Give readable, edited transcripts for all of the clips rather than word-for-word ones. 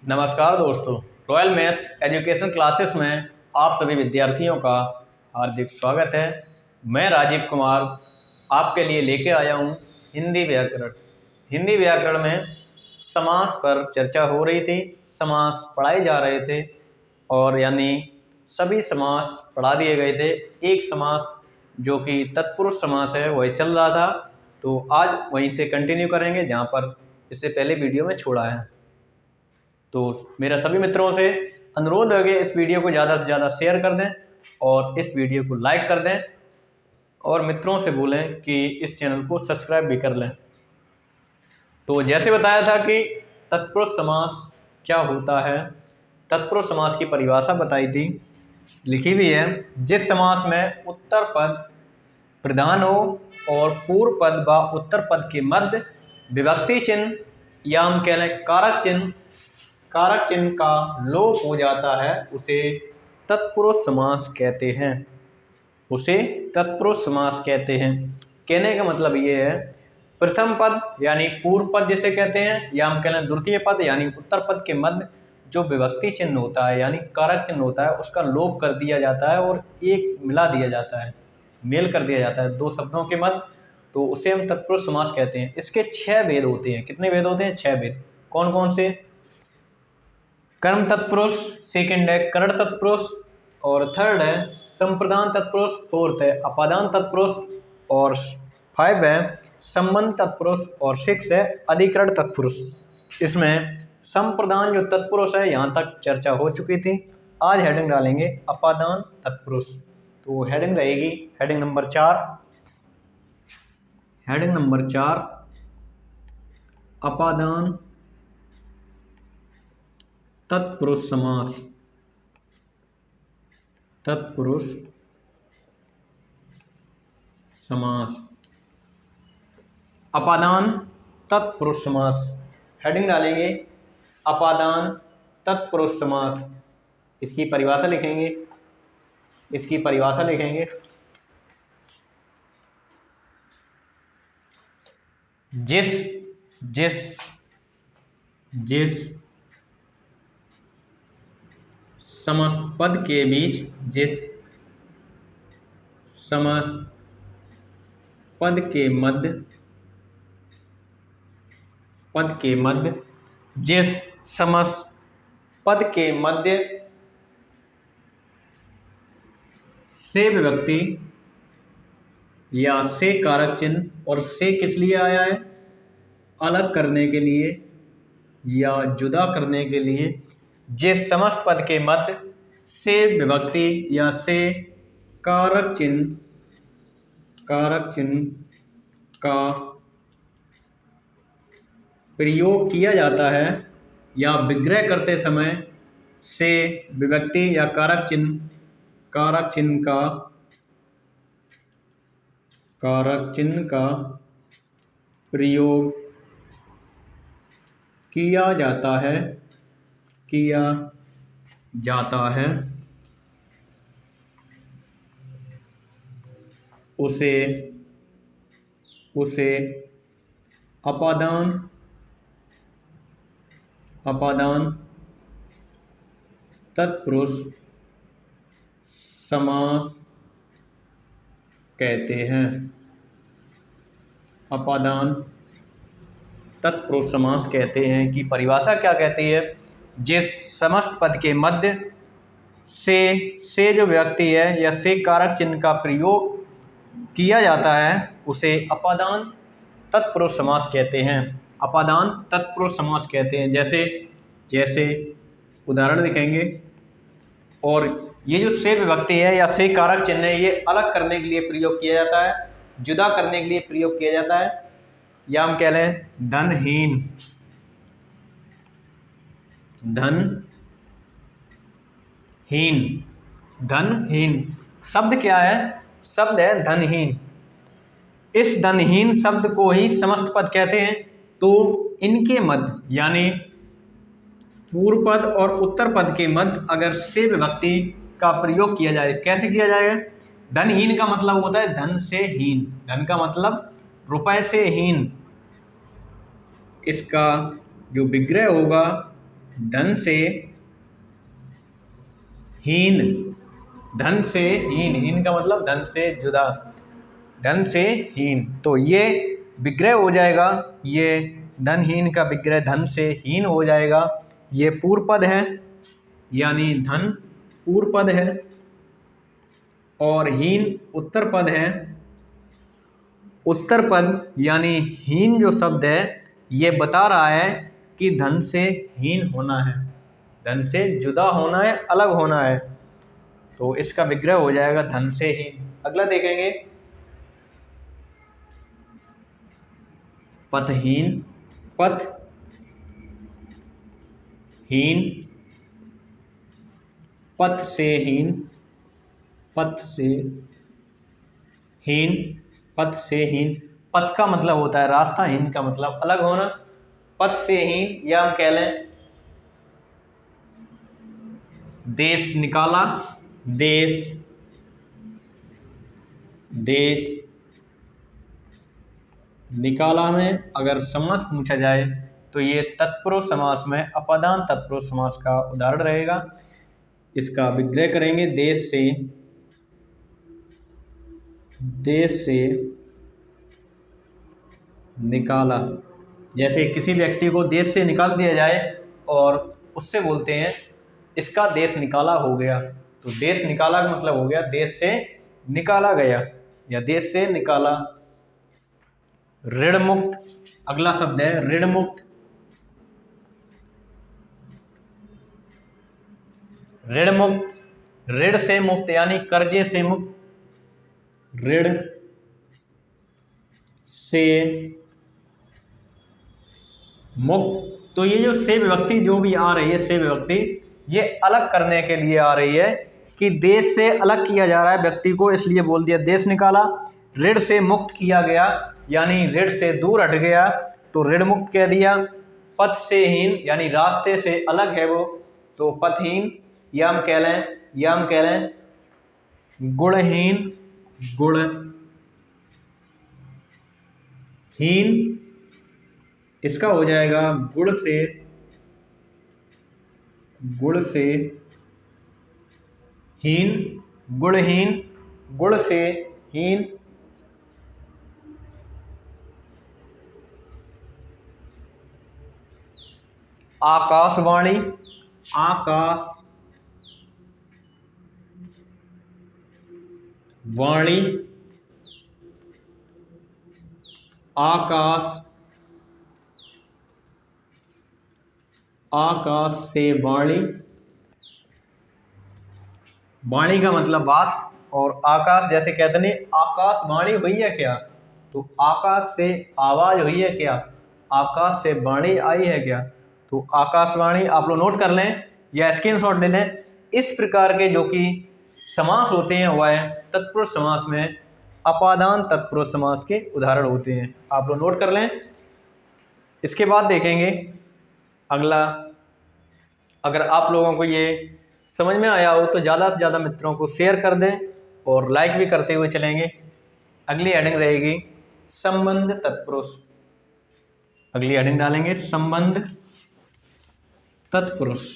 नमस्कार दोस्तों, royal maths education classes में आप सभी विद्यार्थियों का हार्दिक स्वागत है। मैं राजीव कुमार आपके लिए लेके आया हूँ हिंदी व्याकरण। हिंदी व्याकरण में समास पर चर्चा हो रही थी, समास पढ़ाए जा रहे थे और यानी सभी समास पढ़ा दिए गए थे। एक समास जो कि तत्पुरुष समास है वही चल रहा था, तो आज वहीं से कंटिन्यू करेंगे जहाँ पर इससे पहले वीडियो में छोड़ा है। तो मेरा सभी मित्रों से अनुरोध है कि इस वीडियो को ज़्यादा से ज़्यादा शेयर कर दें और इस वीडियो को लाइक कर दें और मित्रों से बोलें कि इस चैनल को सब्सक्राइब भी कर लें। तो जैसे बताया था कि तत्पुरुष समास क्या होता है, तत्पुरुष समास की परिभाषा बताई थी, लिखी भी है। जिस समास में उत्तर पद प्रधान हो और पूर्व पद व उत्तर पद के मध्य विभक्ति चिन्ह या हम कह लें कारक चिन्ह का लोप हो जाता है, उसे तत्पुरुष समास कहते हैं। उसे तत्पुरुष समास कहते हैं। कहने का मतलब ये है, प्रथम पद यानी पूर्व पद जिसे कहते हैं, या हम कह लें द्वितीय पद यानी उत्तर पद के मध्य जो विभक्ति चिन्ह होता है यानी कारक चिन्ह होता है, उसका लोप कर दिया जाता है और एक मिला दिया जाता है, मेल कर दिया जाता है दो शब्दों के मध्य, तो उसे हम तत्पुरुष समास कहते हैं। इसके 6 भेद होते हैं। कितने भेद होते हैं? 6 भेद। कौन कौन से? कर्म तत्पुरुष, सेकंड है करण तत्पुरुष, और थर्ड है संप्रदान तत्पुरुष, फोर्थ है अपादान तत्पुरुष, और 5 है संबंध तत्पुरुष, और 6 है अधिकरण तत्पुरुष। इसमें संप्रदान जो तत्पुरुष है यहाँ तक चर्चा हो चुकी थी। आज हेडिंग डालेंगे अपादान तत्पुरुष। तो हेडिंग रहेगी हेडिंग नंबर 4। हेडिंग नंबर 4 अपादान तत्पुरुष समास। तत्पुरुष समास, अपादान तत्पुरुष समास। हेडिंग डालेंगे अपादान तत्पुरुष समास। इसकी परिभाषा लिखेंगे। जिस समस्त पद के बीच, जिस समस्त पद के मध्य, जिस समस्त पद के मध्य से विभक्ति या से कारक चिन्ह, और से किस लिए आया है? अलग करने के लिए या जुदा करने के लिए। जिस समस्त पद के मध्य से विभक्ति या से कारक चिन्ह का प्रयोग किया जाता है, या विग्रह करते समय से विभक्ति या कारक चिन्ह का प्रयोग किया जाता है, उसे अपादान तत्पुरुष समास कहते हैं। अपादान तत्पुरुष समास कहते हैं कि परिभाषा क्या कहती है? जिस समस्त पद के मध्य से जो व्यक्ति है या से कारक चिन्ह का प्रयोग किया जाता है, उसे अपादान तत्पुरुष समास कहते हैं। अपादान तत्पुरुष समास कहते हैं। जैसे उदाहरण दिखेंगे। और ये जो से विभक्ति है या से कारक चिन्ह है, ये अलग करने के लिए प्रयोग किया जाता है, जुदा करने के लिए प्रयोग किया जाता है, या हम कह लें धनहीन शब्द क्या है? शब्द है धनहीन। इस धनहीन शब्द को ही समस्त पद कहते हैं। तो इनके मध्य यानी पूर्व पद और उत्तर पद के मध्य अगर से विभक्ति का प्रयोग किया जाए, कैसे किया जाएगा? धनहीन का मतलब होता है धन से हीन, धन का मतलब रुपए से हीन। इसका जो विग्रह होगा धन से हीन, धन से हीन, हीन का मतलब धन से जुदा, धन से हीन। तो ये विग्रह हो जाएगा, ये धनहीन का विग्रह धन से हीन हो जाएगा। ये पूर्व पद है, यानी धन पूर्व पद है और हीन उत्तर पद है। उत्तर पद यानी हीन जो शब्द है ये बता रहा है कि धन से हीन होना है, धन से जुदा होना है, अलग होना है। तो इसका विग्रह हो जाएगा धन से हीन। अगला देखेंगे पथहीन, पथ हीन, पथ से हीन, पथ से हीन, पथ से हीन। पथ का मतलब होता है रास्ता, हीन का मतलब अलग होना। पथ से हीन या हम कह लें देश निकाला, देश, देश निकाला में अगर समास पूछा जाए तो ये तत्पुरुष समास में अपादान तत्पुरुष समास का उदाहरण रहेगा। इसका विग्रह करेंगे देश से, देश से निकाला। जैसे किसी व्यक्ति को देश से निकाल दिया जाए और उससे बोलते हैं इसका देश निकाला हो गया, तो देश निकाला का मतलब हो गया देश से निकाला गया या देश से निकाला। ऋण मुक्त, अगला शब्द है ऋण मुक्त, ऋण मुक्त, ऋण से मुक्त यानी कर्जे से मुक्त, ऋण से मुक्त। तो ये जो से विभक्ति जो भी आ रही है, से विभक्ति ये अलग करने के लिए आ रही है कि देश से अलग किया जा रहा है व्यक्ति को, इसलिए बोल दिया देश निकाला। ऋण से मुक्त किया गया यानी ऋण से दूर हट गया तो ऋण मुक्त कह दिया। पथ से हीन यानी रास्ते से अलग है वो, तो पथहीन। या हम कह लें गुणहीन, गुणहीन, इसका हो जाएगा गुण से, गुण से हीन, गुणहीन, गुण से हीन। आकाशवाणी, आकाश वाणी, आकाश, आकाश से वाणी, वाणी का मतलब बात, और आकाश जैसे कहते नहीं आकाशवाणी हुई है क्या, तो आकाश से आवाज हुई है क्या, आकाश से वाणी आई है क्या, तो आकाशवाणी। आप लोग नोट कर लें या स्क्रीनशॉट ले लें। इस प्रकार के जो कि समास होते हैं वह तत्पुरुष समास में अपादान तत्पुरुष समास के उदाहरण होते हैं, आप लोग नोट कर लें। इसके बाद देखेंगे अगला। अगर आप लोगों को ये समझ में आया हो तो ज़्यादा से ज़्यादा मित्रों को शेयर कर दें और लाइक भी करते हुए चलेंगे। अगली हेडिंग रहेगी संबंध तत्पुरुष, अगली हेडिंग डालेंगे संबंध तत्पुरुष।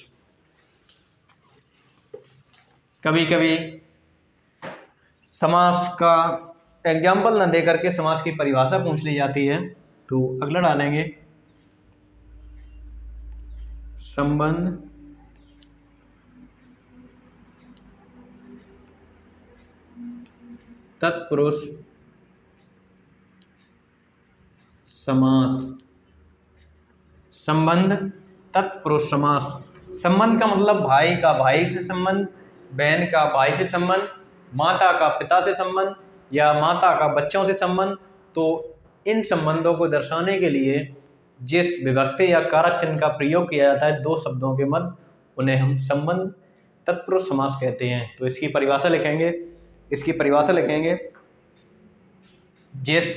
कभी कभी समास का एग्जाम्पल न दे करके समास की परिभाषा पूछ ली जाती है, तो अगला डालेंगे संबंध तत्पुरुष समास, संबंध तत्पुरुष समास। संबंध का मतलब भाई का भाई से संबंध, बहन का भाई से संबंध, माता का पिता से संबंध या माता का बच्चों से संबंध। तो इन संबंधों को दर्शाने के लिए जिस विभक्ति या कारक चिन्ह का प्रयोग किया जाता है दो शब्दों के मध्य, उन्हें हम संबंध तत्पुरुष समास कहते हैं। तो इसकी परिभाषा लिखेंगे, इसकी परिभाषा लिखेंगे जिस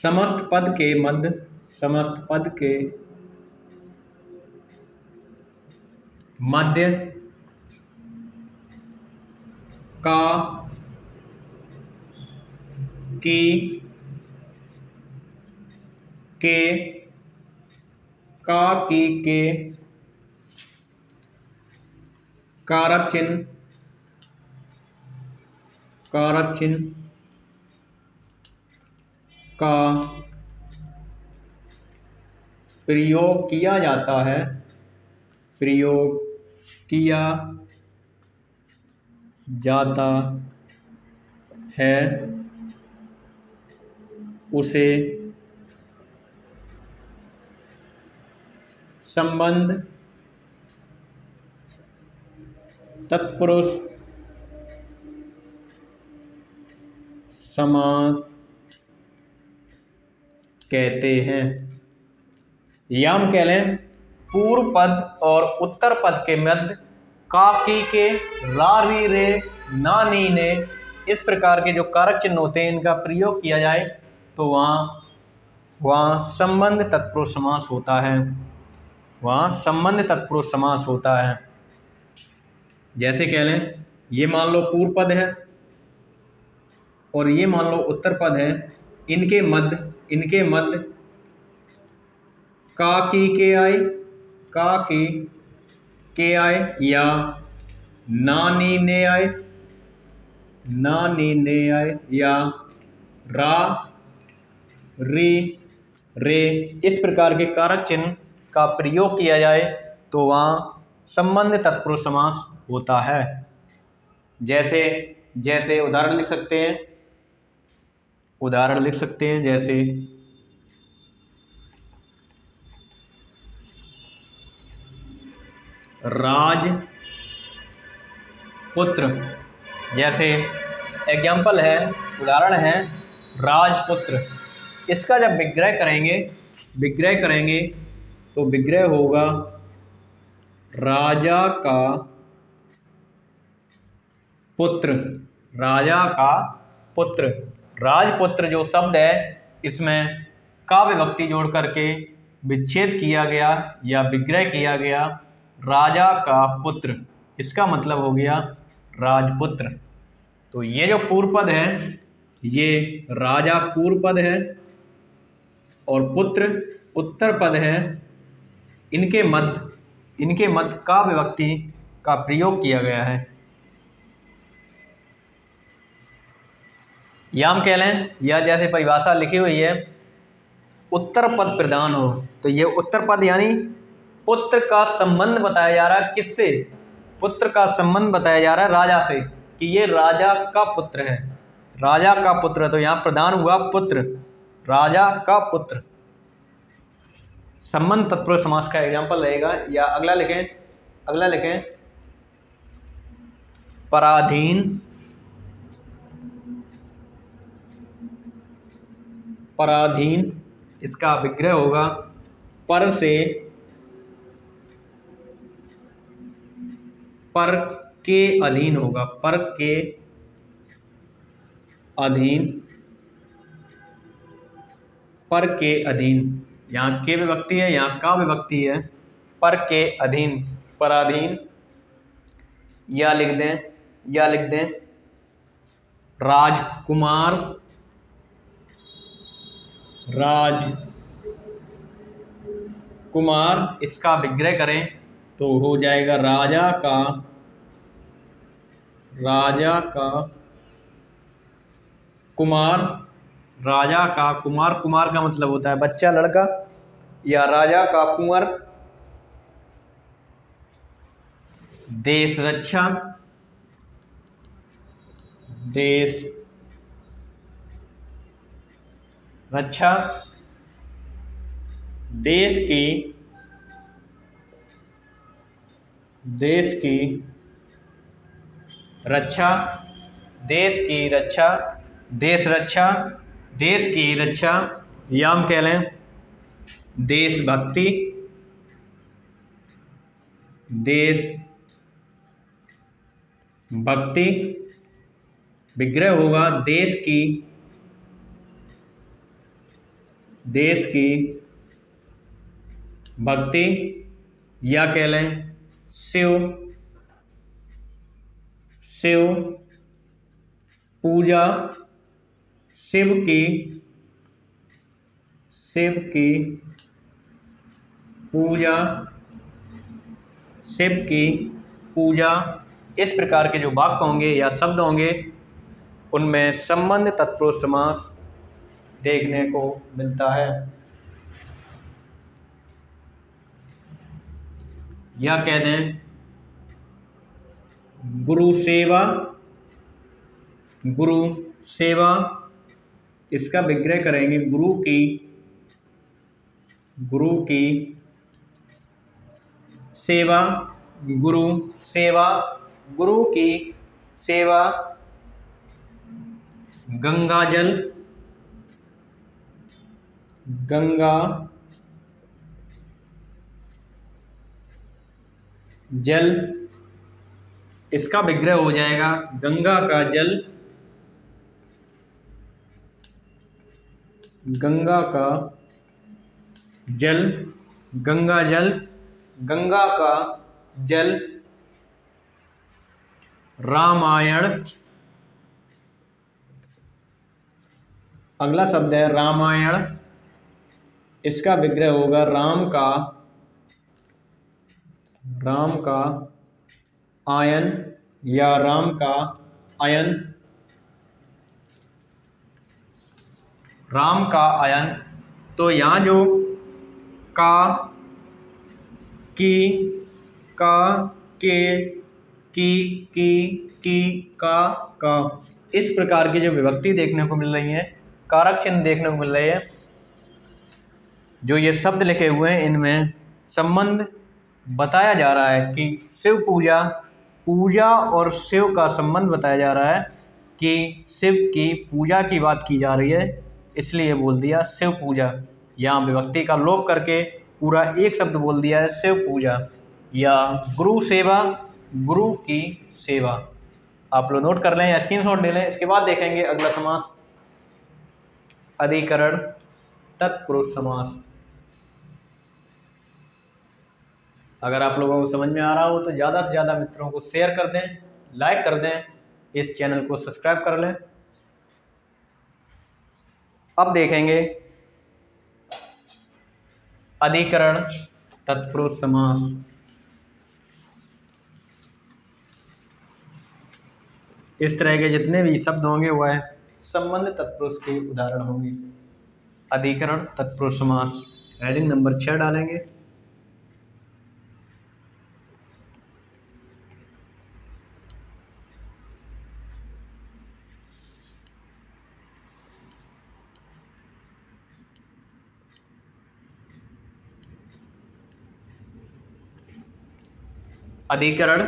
समस्त पद के मध्य, समस्त पद के मध्य का, की, के, का की के, कारक चिन्ह, कारक चिन्ह का प्रयोग किया जाता है, प्रयोग किया जाता है, उसे संबंध तत्पुरुष समास कहते हैं। या हम कह लें पूर्व पद और उत्तर पद के मध्य का, की के, रा, री, रे, ना, नी, ने, इस प्रकार के जो कारक चिन्ह होते हैं इनका प्रयोग किया जाए तो वहाँ संबंध तत्पुरुष समास होता है, वहाँ संबंध तत्पुरुष समास होता है। जैसे कह लें ये मान लो पूर्व पद है और ये मान लो उत्तर पद है, इनके मध्य का, की के आए, का की के आए, या ना, नी, ने आए, ना, नी, ने आए, या रा, री, रे, इस प्रकार के कारक चिन्ह का प्रयोग किया जाए तो वहाँ संबंध तत्पुरुष समास होता है। जैसे उदाहरण लिख सकते हैं, जैसे राजपुत्र, जैसे एग्जाम्पल है, उदाहरण है राजपुत्र। इसका जब विग्रह करेंगे तो विग्रह होगा राजा का पुत्र, राजा का पुत्र। राजपुत्र जो शब्द है इसमें का विभक्ति जोड़ करके विच्छेद किया गया या विग्रह किया गया राजा का पुत्र, इसका मतलब हो गया राजपुत्र। तो ये जो पूर्व पद है ये राजा पूर्व पद है और पुत्र उत्तर पद है, इनके मध्य का विभक्ति का प्रयोग किया गया है। या हम कह लें, या जैसे परिभाषा लिखी हुई है उत्तर पद प्रधान हो, तो ये उत्तर पद यानी पुत्र का संबंध बताया जा रहा है, किससे? पुत्र का संबंध बताया जा रहा है राजा से, कि ये राजा का पुत्र है, राजा का पुत्र। तो यहाँ प्रधान हुआ पुत्र, राजा का पुत्र। संबंध तत्पुरुष समास का एग्जाम्पल रहेगा। या अगला लिखें पराधीन, इसका विग्रह होगा पर से, पर के अधीन होगा, पर के अधीन। यहाँ के विभक्ति है, यहाँ का विभक्ति है, पर के अधीन, पराधीन। या लिख दें राजकुमार, इसका विग्रह करें तो हो जाएगा राजा का कुमार, राजा का कुमार, कुमार का मतलब होता है बच्चा, लड़का। या राजा का कुंवर। देश रक्षा, देश की रक्षा, देश की रक्षा। या हम कह लें देशभक्ति, विग्रह होगा देश की भक्ति। या कह लें शिव पूजा, शिव शिव की पूजा, शिव की पूजा। इस प्रकार के जो वाक्य होंगे या शब्द होंगे उनमें संबंध तत्पुरुष समास देखने को मिलता है। या कह दें गुरु सेवा, गुरु सेवा, इसका विग्रह करेंगे गुरु की, गुरु की सेवा, गुरु सेवा, गुरु की सेवा। गंगा जल, गंगा जल, इसका विग्रह हो जाएगा गंगा का जल, गंगा का जल, गंगा जल, गंगा का जल। रामायण, अगला शब्द है रामायण, इसका विग्रह होगा राम का, राम का आयन या राम का आयन, राम का आयन। तो यहाँ जो का, की, का, के, की, का, इस प्रकार की जो विभक्ति देखने को मिल रही है, कारक चिन्ह देखने को मिल रहे हैं, जो ये शब्द लिखे हुए हैं इनमें संबंध बताया जा रहा है कि शिव पूजा, पूजा और शिव का संबंध बताया जा रहा है कि शिव की पूजा की बात की जा रही है, इसलिए बोल दिया शिव पूजा। यहाँ विभक्ति का लोप करके पूरा एक शब्द बोल दिया है शिव पूजा। या गुरु सेवा, गुरु की सेवा। आप लोग नोट कर लें या स्क्रीनशॉट ले लें। इसके बाद देखेंगे अगला समास, अधिकरण तत्पुरुष समास। अगर आप लोगों को समझ में आ रहा हो तो ज़्यादा से ज़्यादा मित्रों को शेयर कर दें, लाइक कर दें, इस चैनल को सब्सक्राइब कर लें। अब देखेंगे अधिकरण तत्पुरुष समास। इस तरह के जितने भी शब्द होंगे वह संबंध तत्पुरुष के उदाहरण होंगे। अधिकरण तत्पुरुष समास, हेडिंग नंबर 6 डालेंगे। अधिकरण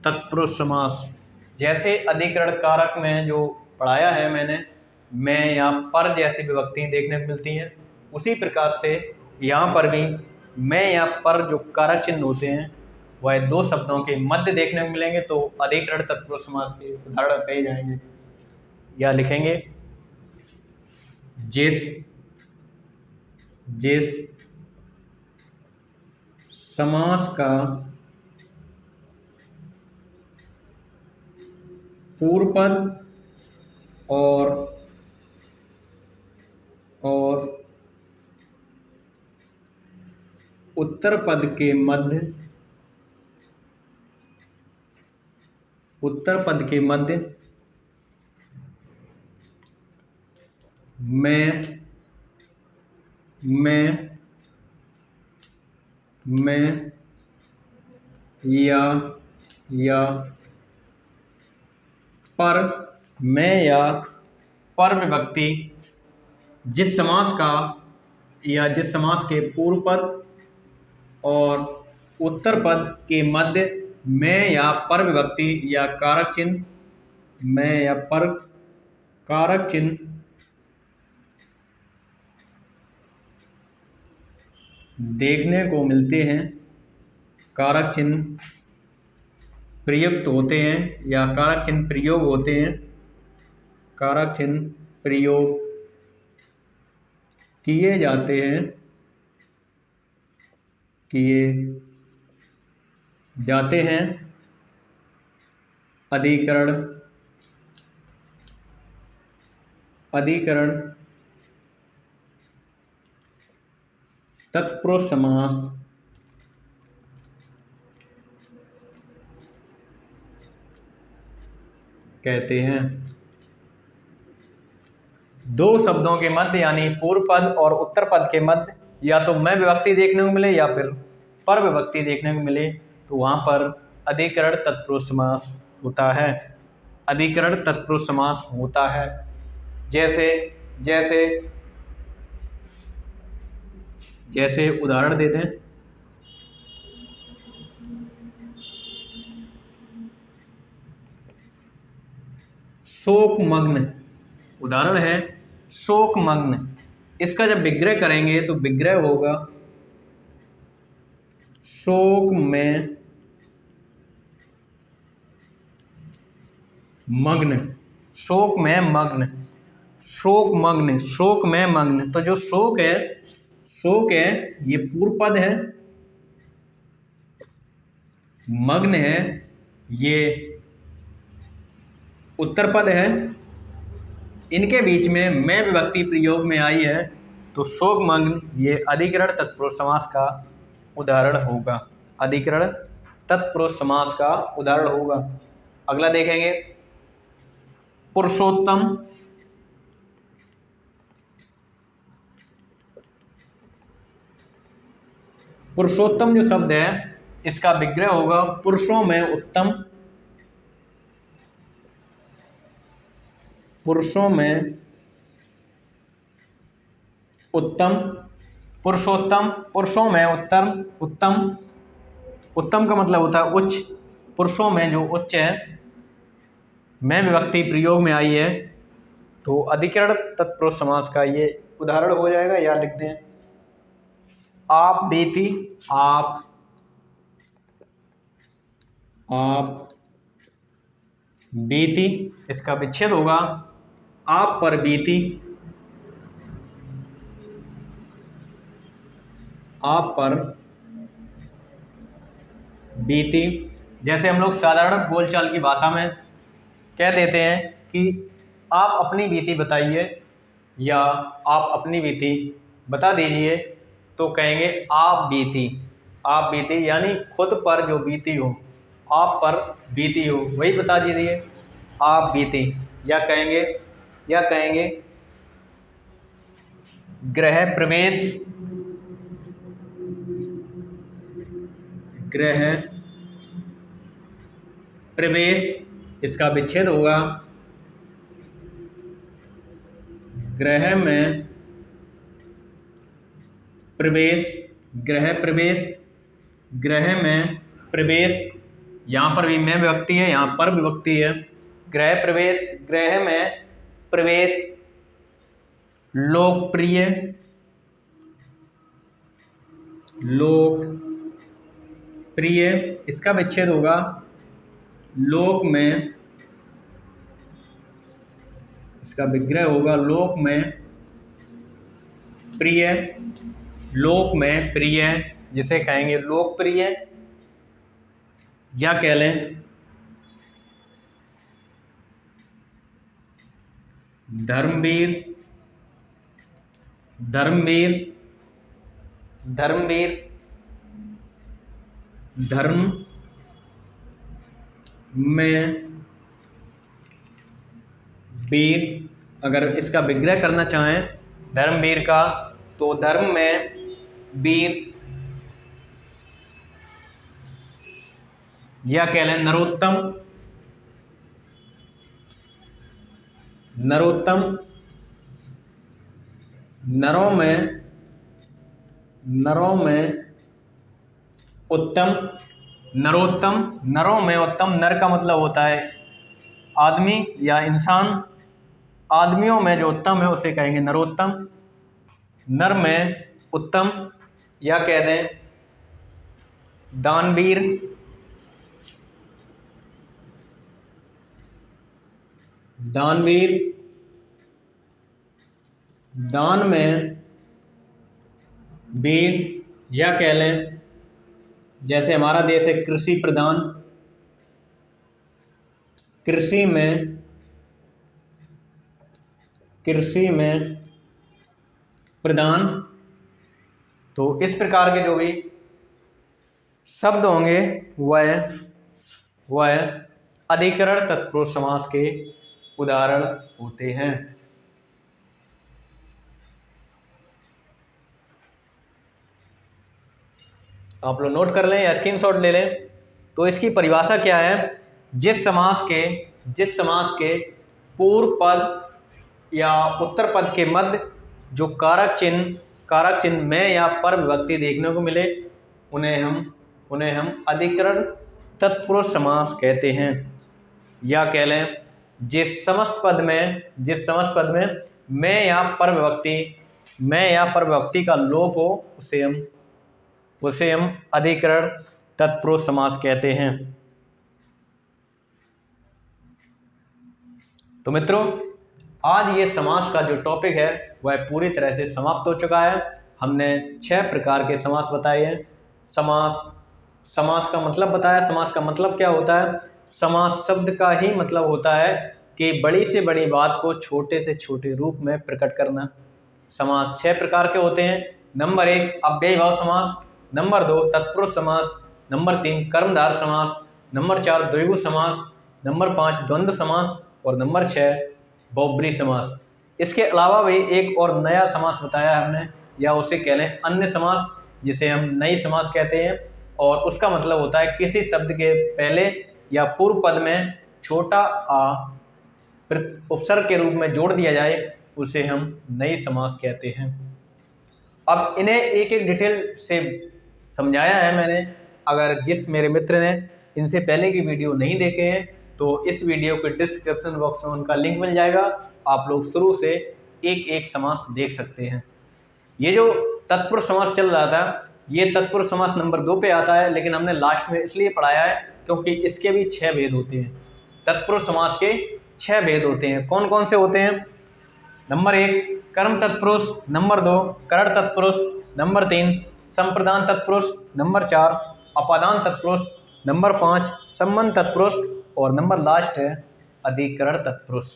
तत्पुरुष समास, जैसे अधिकरण कारक में जो पढ़ाया है मैंने, मैं या पर जैसी विभक्ति देखने को मिलती हैं, उसी प्रकार से यहाँ पर भी मैं या पर जो कारक चिन्ह होते हैं वह दो शब्दों के मध्य देखने को मिलेंगे, तो अधिकरण तत्पुरुष समास के उदाहरण कहे जाएंगे। या लिखेंगे जिस, जिस समास का पूर्व पद और उत्तर पद के मध्य, उत्तर पद के मध्य मैं या पर, मैं या पर विभक्ति जिस समास का या जिस समास के पूर्व पद और उत्तर पद के मध्य मैं या पर विभक्ति या कारक चिन्ह, मैं या पर कारक चिन्ह देखने को मिलते हैं, कारक चिन्ह प्रयुक्त होते हैं या कारक चिन्ह प्रयोग होते हैं, कारक चिन्ह प्रयोग किए जाते हैं, किए जाते हैं। अधिकरण, अधिकरण तत्पुरुष समास कहते हैं। दो शब्दों के मध्य यानी पूर्व पद और उत्तर पद के मध्य या तो मैं विभक्ति देखने को मिले या फिर पर विभक्ति देखने को मिले तो वहाँ पर अधिकरण तत्पुरुष समास होता है। अधिकरण तत्पुरुष समास होता है। जैसे जैसे जैसे उदाहरण दे दें, शोकमग्न, उदाहरण है शोकमग्न। इसका जब विग्रह करेंगे तो विग्रह होगा शोक में मग्न, शोक में मग्न, शोकमग्न, शोक में मग्न। तो जो शोक है ये पूर्व पद है, मग्न है ये उत्तर पद है। इनके बीच में मैं विभक्ति प्रयोग में आई है तो शोकमग्न ये अधिकरण तत्पुरुष समास का उदाहरण होगा। अधिकरण तत्पुरुष समास का उदाहरण होगा। अगला देखेंगे पुरुषोत्तम। पुरुषोत्तम जो शब्द है इसका विग्रह होगा पुरुषों में उत्तम, पुरुषों में उत्तम, पुरुषोत्तम, पुरुषों में उत्तम, उत्तम, उत्तम का मतलब होता है उच्च। पुरुषों में जो उच्च है, मैं विभक्ति प्रयोग में आई है तो अधिकरण तत्पुरुष समास का ये उदाहरण हो जाएगा। या लिख दें आप बीती, आप बीती, इसका विच्छेद होगा आप पर बीती, आप पर बीती। जैसे हम लोग साधारण बोलचाल की भाषा में कह देते हैं कि आप अपनी बीती बताइए या आप अपनी बीती बता दीजिए, तो कहेंगे आप बीती। आप बीती यानी खुद पर जो बीती हो, आप पर बीती हो वही बता दीजिए आप बीती। या कहेंगे गृह प्रवेश, गृह प्रवेश, इसका विच्छेद होगा गृह में प्रवेश, गृह प्रवेश, गृह में प्रवेश। यहाँ पर भी मैं विभक्ति है, यहाँ पर विभक्ति है। गृह प्रवेश, गृह में प्रवेश। लोकप्रिय, लोकप्रिय, इसका विच्छेद होगा लोक में, इसका विग्रह होगा लोक में प्रिय, लोक में प्रिय, जिसे कहेंगे लोकप्रिय। या कह लें धर्मवीर, धर्मवीर, धर्मवीर, धर्म में वीर। अगर इसका विग्रह करना चाहें धर्मवीर का तो धर्म में वीर। या कह लें नरोत्तम, नरोत्तम, नरों में उत्तम, नरोत्तम, नरों में उत्तम। नर का मतलब होता है आदमी या इंसान, आदमियों में जो उत्तम है उसे कहेंगे नरोत्तम, नर में उत्तम। या कह दें दानवीर, दानवीर, दान में वीर। या कह लें जैसे हमारा देश है कृषि प्रधान, कृषि में प्रधान। तो इस प्रकार के जो भी शब्द होंगे वह अधिकरण तत्पुरुष समास के उदाहरण होते हैं। आप लोग नोट कर लें या स्क्रीनशॉट ले लें। तो इसकी परिभाषा क्या है? जिस समास के पूर्व पद या उत्तर पद के मध्य जो कारक चिन्ह में या पर विभक्ति देखने को मिले उन्हें हम अधिकरण तत्पुरुष समास कहते हैं। या कह लें जिस समस्त पद में में या पर विभक्ति का लोप हो उसे हम अधिकरण तत्पुरुष समास कहते हैं। तो मित्रों, आज ये समास का जो टॉपिक है वह पूरी तरह से समाप्त हो चुका है। हमने 6 प्रकार के समास बताए हैं। समास का मतलब बताया। समास का मतलब क्या होता है? समास शब्द का ही मतलब होता है कि बड़ी से बड़ी बात को छोटे से छोटे रूप में प्रकट करना। समास 6 प्रकार के होते हैं। नंबर 1 अव्ययीभाव समास, नंबर 2 तत्पुरुष समास, नंबर 3 कर्मधारय समास, नंबर 4 द्विगु समास, नंबर 5 द्वंद्व समास और नंबर 6 बहुब्रीहि समास। इसके अलावा भी एक और नया समास बताया हमने, या उसे कह लें अन्य समास, जिसे हम नई समास कहते हैं। और उसका मतलब होता है किसी शब्द के पहले या पूर्व पद में छोटा आ उपसर्ग के रूप में जोड़ दिया जाए, उसे हम नई समास कहते हैं। अब इन्हें एक एक डिटेल से समझाया है मैंने। अगर जिस मेरे मित्र ने इनसे पहले की वीडियो नहीं देखे हैं तो इस वीडियो के डिस्क्रिप्शन बॉक्स में उनका लिंक मिल जाएगा। आप लोग शुरू से एक एक समास देख सकते हैं। ये जो तत्पुरुष समास चल रहा था, ये तत्पुरुष समास नंबर 2 पे आता है, लेकिन हमने लास्ट में इसलिए पढ़ाया है क्योंकि इसके भी 6 भेद होते हैं। तत्पुरुष समास के 6 भेद होते हैं। कौन कौन से होते हैं? नंबर 1 कर्म तत्पुरुष, नंबर 2 करण तत्पुरुष, नंबर 3 संप्रदान तत्पुरुष, नंबर 4 अपादान तत्पुरुष, नंबर 5 संबंध तत्पुरुष और नंबर लास्ट है अधिकरण तत्पुरुष।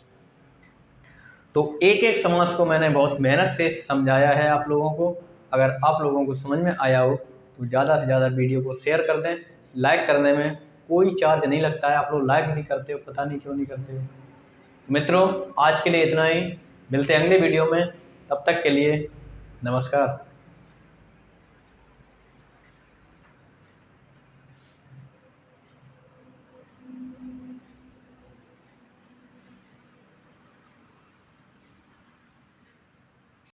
तो एक एक समास को मैंने बहुत मेहनत से समझाया है आप लोगों को। अगर आप लोगों को समझ में आया हो तो ज़्यादा से ज़्यादा वीडियो को शेयर कर दें। लाइक करने में कोई चार्ज नहीं लगता है। आप लोग लाइक नहीं करते हो, पता नहीं क्यों नहीं करते हो। तो मित्रों, आज के लिए इतना ही। मिलते हैं अगले वीडियो में। तब तक के लिए नमस्कार।